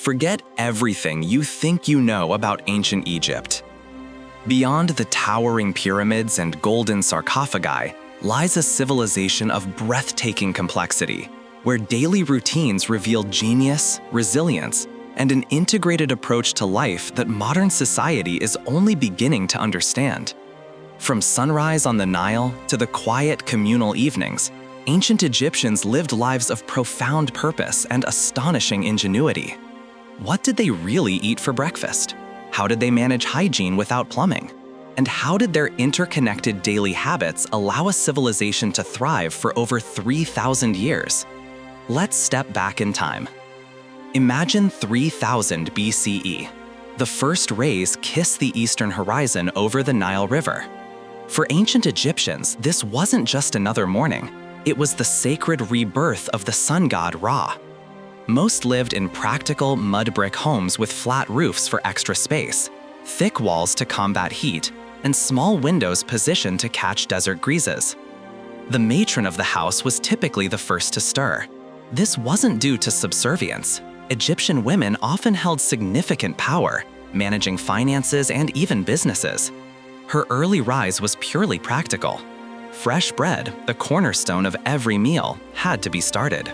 Forget everything you think you know about ancient Egypt. Beyond the towering pyramids and golden sarcophagi lies a civilization of breathtaking complexity, where daily routines reveal genius, resilience, and an integrated approach to life that modern society is only beginning to understand. From sunrise on the Nile to the quiet communal evenings, ancient Egyptians lived lives of profound purpose and astonishing ingenuity. What did they really eat for breakfast? How did they manage hygiene without plumbing? And how did their interconnected daily habits allow a civilization to thrive for over 3,000 years? Let's step back in time. Imagine 3000 BCE. The first rays kiss the eastern horizon over the Nile River. For ancient Egyptians, this wasn't just another morning. It was the sacred rebirth of the sun god Ra. Most lived in practical mud brick homes with flat roofs for extra space, thick walls to combat heat, and small windows positioned to catch desert breezes. The matron of the house was typically the first to stir. This wasn't due to subservience. Egyptian women often held significant power, managing finances and even businesses. Her early rise was purely practical. Fresh bread, the cornerstone of every meal, had to be started.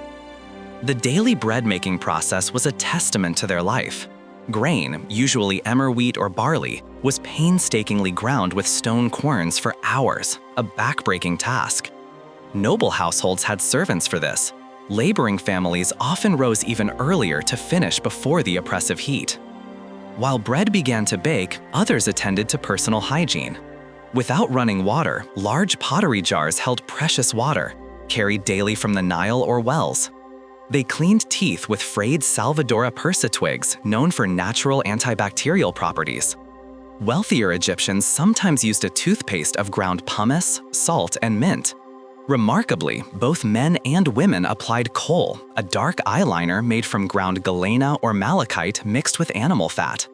The daily bread-making process was a testament to their life. Grain, usually emmer wheat or barley, was painstakingly ground with stone querns for hours, a back-breaking task. Noble households had servants for this. Laboring families often rose even earlier to finish before the oppressive heat. While bread began to bake, others attended to personal hygiene. Without running water, large pottery jars held precious water, carried daily from the Nile or wells. They cleaned teeth with frayed Salvadora persa twigs, known for natural antibacterial properties. Wealthier Egyptians sometimes used a toothpaste of ground pumice, salt, and mint. Remarkably, both men and women applied kohl, a dark eyeliner made from ground galena or malachite mixed with animal fat.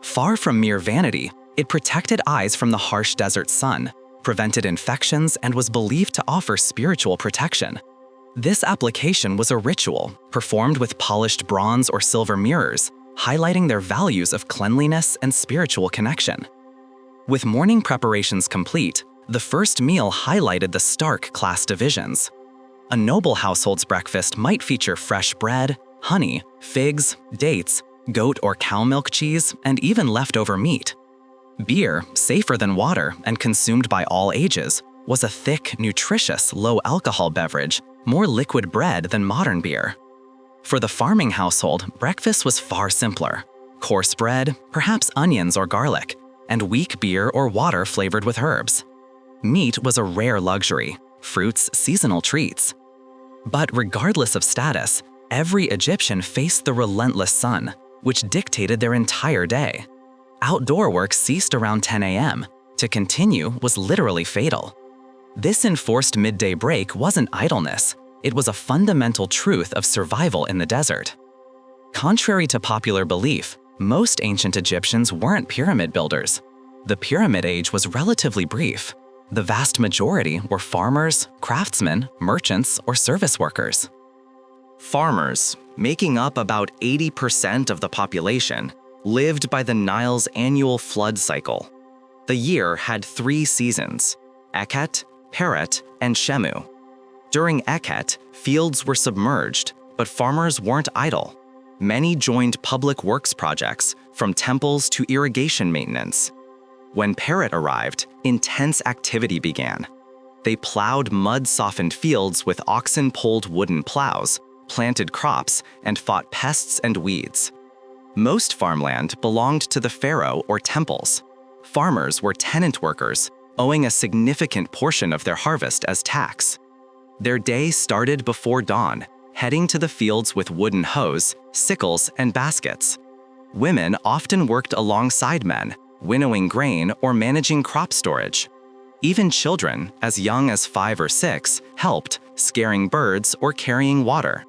Far from mere vanity, it protected eyes from the harsh desert sun, prevented infections, and was believed to offer spiritual protection. This application was a ritual, performed with polished bronze or silver mirrors, highlighting their values of cleanliness and spiritual connection. With morning preparations complete, the first meal highlighted the stark class divisions. A noble household's breakfast might feature fresh bread, honey, figs, dates, goat or cow milk cheese, and even leftover meat. Beer, safer than water and consumed by all ages, was a thick, nutritious, low-alcohol beverage, more liquid bread than modern beer. For the farming household, breakfast was far simpler. Coarse bread, perhaps onions or garlic, and weak beer or water flavored with herbs. Meat was a rare luxury, fruits seasonal treats. But regardless of status, every Egyptian faced the relentless sun, which dictated their entire day. Outdoor work ceased around 10 a.m. To continue was literally fatal. This enforced midday break wasn't idleness, it was a fundamental truth of survival in the desert. Contrary to popular belief, most ancient Egyptians weren't pyramid builders. The Pyramid Age was relatively brief. The vast majority were farmers, craftsmen, merchants, or service workers. Farmers, making up about 80% of the population, lived by the Nile's annual flood cycle. The year had 3 seasons: Eket, Peret, and Shemu. During Eket, fields were submerged, but farmers weren't idle. Many joined public works projects, from temples to irrigation maintenance. When Peret arrived, intense activity began. They plowed mud-softened fields with oxen-pulled wooden plows, planted crops, and fought pests and weeds. Most farmland belonged to the pharaoh or temples. Farmers were tenant workers, owing a significant portion of their harvest as tax. Their day started before dawn, heading to the fields with wooden hoes, sickles, and baskets. Women often worked alongside men, winnowing grain or managing crop storage. Even children, as young as 5 or 6, helped, scaring birds or carrying water.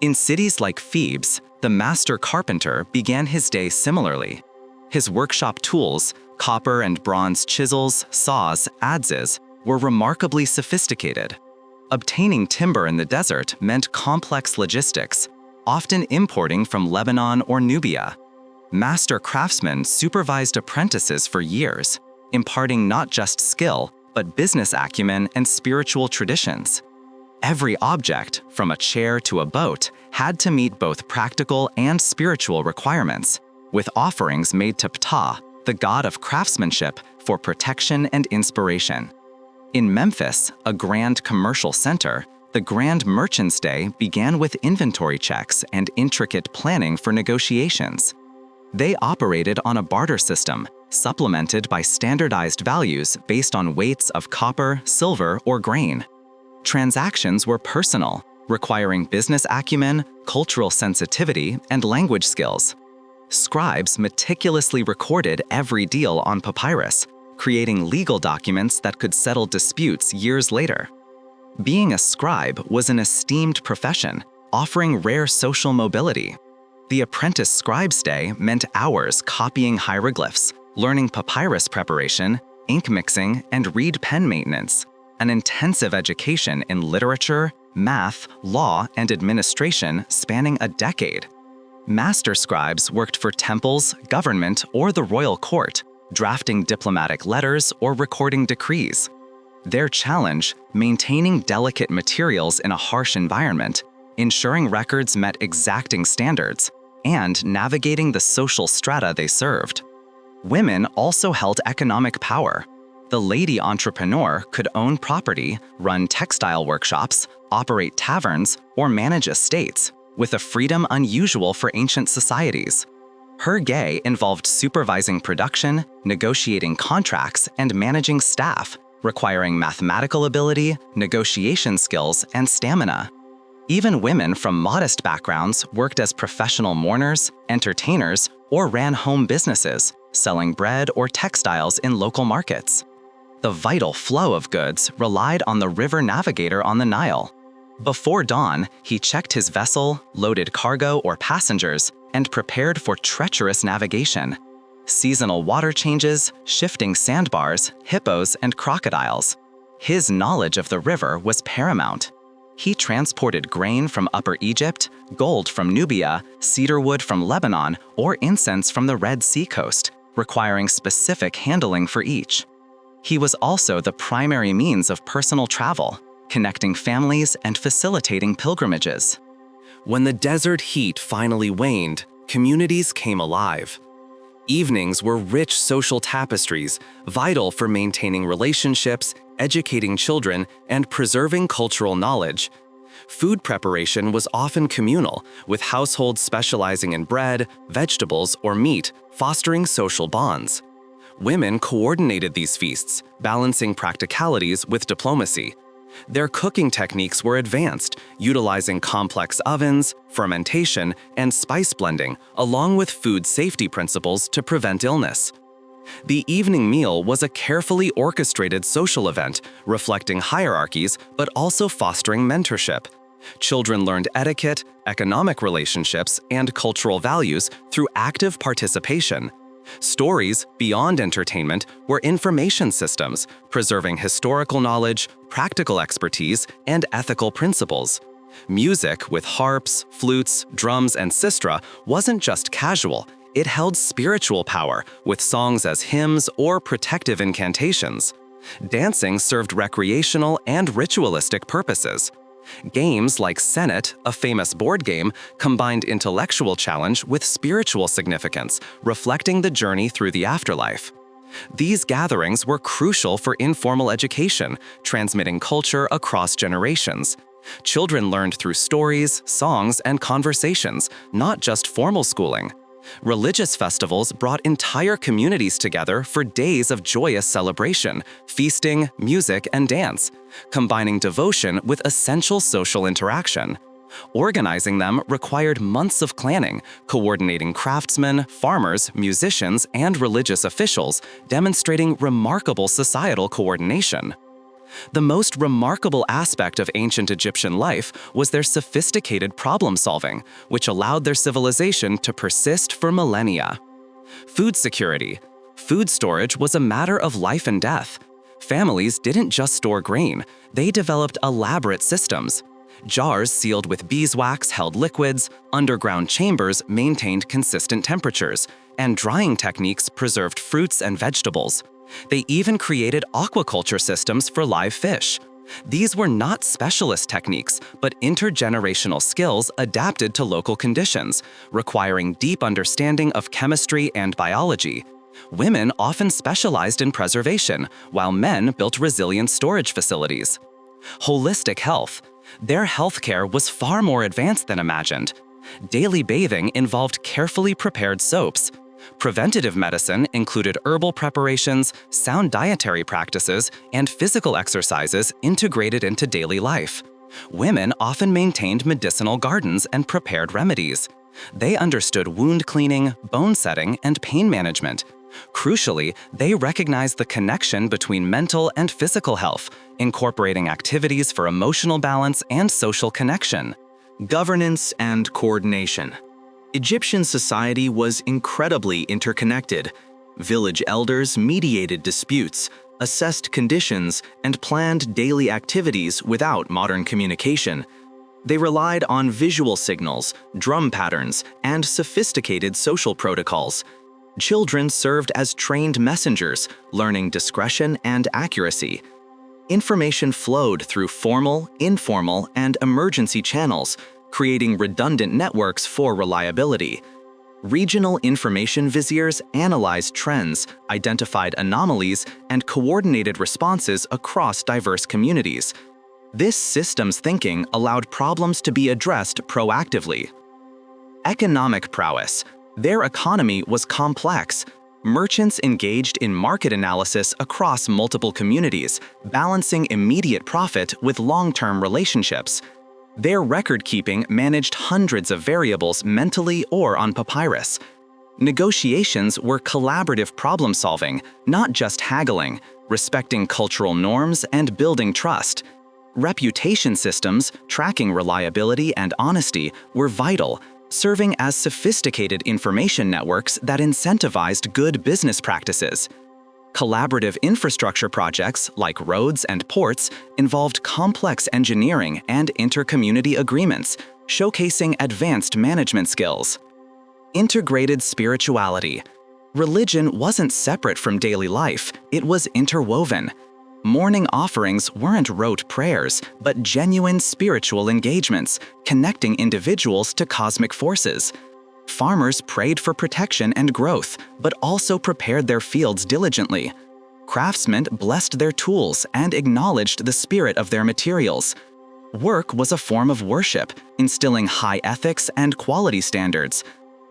In cities like Thebes, the master carpenter began his day similarly. His workshop tools, copper and bronze chisels, saws, adzes, were remarkably sophisticated. Obtaining timber in the desert meant complex logistics. often importing from Lebanon or Nubia. Master craftsmen supervised apprentices for years, imparting not just skill, but business acumen and spiritual traditions. Every object, from a chair to a boat, had to meet both practical and spiritual requirements, with offerings made to Ptah, the god of craftsmanship, for protection and inspiration. In Memphis, a grand commercial center, the Grand Merchant's Day began with inventory checks and intricate planning for negotiations. They operated on a barter system, supplemented by standardized values based on weights of copper, silver, or grain. Transactions were personal, requiring business acumen, cultural sensitivity, and language skills. Scribes meticulously recorded every deal on papyrus, creating legal documents that could settle disputes years later. Being a scribe was an esteemed profession, offering rare social mobility. The apprentice scribe's day meant hours copying hieroglyphs, learning papyrus preparation, ink mixing, and reed pen maintenance, an intensive education in literature, math, law, and administration spanning a decade. Master scribes worked for temples, government, or the royal court, drafting diplomatic letters or recording decrees. Their challenge, maintaining delicate materials in a harsh environment, ensuring records met exacting standards, and navigating the social strata they served. Women also held economic power. The lady entrepreneur could own property, run textile workshops, operate taverns, or manage estates, with a freedom unusual for ancient societies. Her gay involved supervising production, negotiating contracts, and managing staff, requiring mathematical ability, negotiation skills, and stamina. Even women from modest backgrounds worked as professional mourners, entertainers, or ran home businesses, selling bread or textiles in local markets. The vital flow of goods relied on the river navigator on the Nile. Before dawn, he checked his vessel, loaded cargo or passengers, and prepared for treacherous navigation. Seasonal water changes, shifting sandbars, hippos, and crocodiles. His knowledge of the river was paramount. He transported grain from Upper Egypt, gold from Nubia, cedar wood from Lebanon, or incense from the Red Sea coast, requiring specific handling for each. He was also the primary means of personal travel, connecting families and facilitating pilgrimages. When the desert heat finally waned, communities came alive. Evenings were rich social tapestries, vital for maintaining relationships, educating children, and preserving cultural knowledge. Food preparation was often communal, with households specializing in bread, vegetables, or meat, fostering social bonds. Women coordinated these feasts, balancing practicalities with diplomacy. Their cooking techniques were advanced, utilizing complex ovens, fermentation, and spice blending, along with food safety principles to prevent illness. The evening meal was a carefully orchestrated social event, reflecting hierarchies but also fostering mentorship. Children learned etiquette, economic relationships, and cultural values through active participation. Stories, beyond entertainment, were information systems, preserving historical knowledge, practical expertise, and ethical principles. Music, with harps, flutes, drums, and sistra, wasn't just casual. It held spiritual power, with songs as hymns or protective incantations. Dancing served recreational and ritualistic purposes. Games like Senet, a famous board game, combined intellectual challenge with spiritual significance, reflecting the journey through the afterlife. These gatherings were crucial for informal education, transmitting culture across generations. Children learned through stories, songs, and conversations, not just formal schooling. Religious festivals brought entire communities together for days of joyous celebration, feasting, music, and dance, combining devotion with essential social interaction. Organizing them required months of planning, coordinating craftsmen, farmers, musicians, and religious officials, demonstrating remarkable societal coordination. The most remarkable aspect of ancient Egyptian life was their sophisticated problem-solving, which allowed their civilization to persist for millennia. Food security. Food storage was a matter of life and death. Families didn't just store grain, they developed elaborate systems. Jars sealed with beeswax held liquids, underground chambers maintained consistent temperatures, and drying techniques preserved fruits and vegetables. They even created aquaculture systems for live fish. These were not specialist techniques, but intergenerational skills adapted to local conditions, requiring deep understanding of chemistry and biology. Women often specialized in preservation, while men built resilient storage facilities. Holistic health. Their healthcare was far more advanced than imagined. Daily bathing involved carefully prepared soaps. Preventative medicine included herbal preparations, sound dietary practices, and physical exercises integrated into daily life. Women often maintained medicinal gardens and prepared remedies. They understood wound cleaning, bone setting, and pain management. Crucially, they recognized the connection between mental and physical health, incorporating activities for emotional balance and social connection. Governance and coordination. Egyptian society was incredibly interconnected. Village elders mediated disputes, assessed conditions, and planned daily activities without modern communication. They relied on visual signals, drum patterns, and sophisticated social protocols. Children served as trained messengers, learning discretion and accuracy. Information flowed through formal, informal, and emergency channels, creating redundant networks for reliability. Regional information viziers analyzed trends, identified anomalies, and coordinated responses across diverse communities. This systems thinking allowed problems to be addressed proactively. Economic prowess. Their economy was complex. Merchants engaged in market analysis across multiple communities, balancing immediate profit with long-term relationships. Their record-keeping managed hundreds of variables mentally or on papyrus. Negotiations were collaborative problem-solving, not just haggling, respecting cultural norms and building trust. Reputation systems, tracking reliability and honesty, were vital, serving as sophisticated information networks that incentivized good business practices. Collaborative infrastructure projects, like roads and ports, involved complex engineering and inter-community agreements, showcasing advanced management skills. Integrated spirituality. Religion wasn't separate from daily life, it was interwoven. Morning offerings weren't rote prayers, but genuine spiritual engagements, connecting individuals to cosmic forces. Farmers prayed for protection and growth, but also prepared their fields diligently. Craftsmen blessed their tools and acknowledged the spirit of their materials. Work was a form of worship, instilling high ethics and quality standards.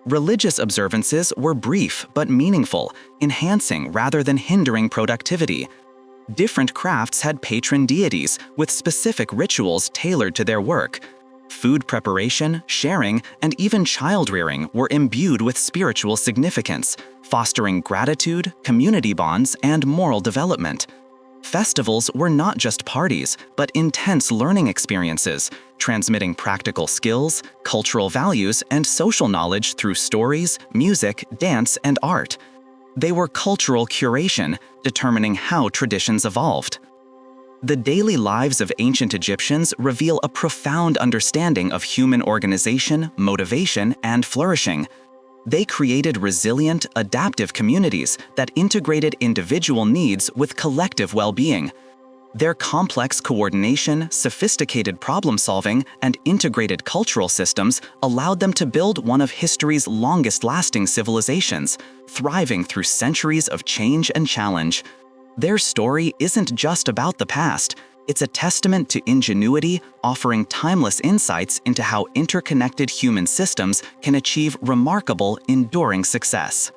Religious observances were brief but meaningful, enhancing rather than hindering productivity. Different crafts had patron deities with specific rituals tailored to their work. Food preparation, sharing, and even child-rearing were imbued with spiritual significance, fostering gratitude, community bonds, and moral development. Festivals were not just parties, but intense learning experiences, transmitting practical skills, cultural values, and social knowledge through stories, music, dance, and art. They were cultural curation, determining how traditions evolved. The daily lives of ancient Egyptians reveal a profound understanding of human organization, motivation, and flourishing. They created resilient, adaptive communities that integrated individual needs with collective well-being. Their complex coordination, sophisticated problem-solving, and integrated cultural systems allowed them to build one of history's longest-lasting civilizations, thriving through centuries of change and challenge. Their story isn't just about the past. It's a testament to ingenuity, offering timeless insights into how interconnected human systems can achieve remarkable, enduring success.